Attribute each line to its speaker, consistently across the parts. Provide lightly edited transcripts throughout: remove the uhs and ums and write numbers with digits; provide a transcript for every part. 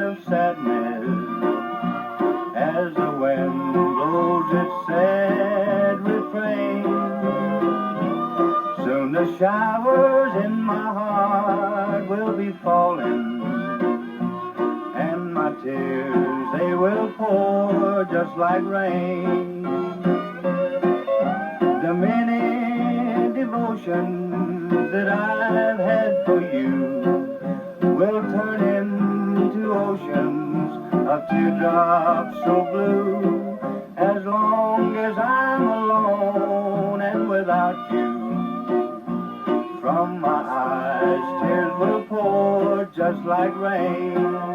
Speaker 1: of sadness as the wind blows its sad refrain. Soon the showers in my heart will be falling, and my tears, they will pour just like rain. The many devotions that I've had for you will turn into oceans of teardrops so blue. As long as I'm alone and without you, from my eyes tears will pour just like rain.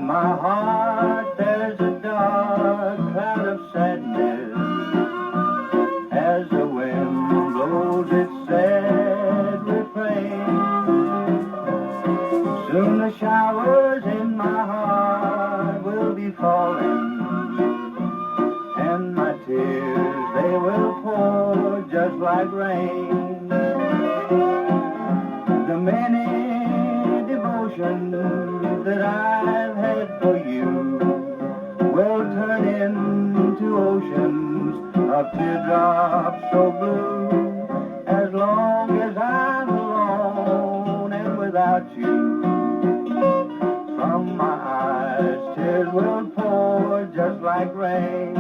Speaker 1: My heart, there's a dark cloud of sadness as the wind blows its sad refrain. Soon the showers in my heart will be falling, and my tears, they will pour just like rain. The many devotions that I've had for you will turn into oceans of teardrops so blue. As long as I'm alone and without you, from my eyes tears will pour just like rain.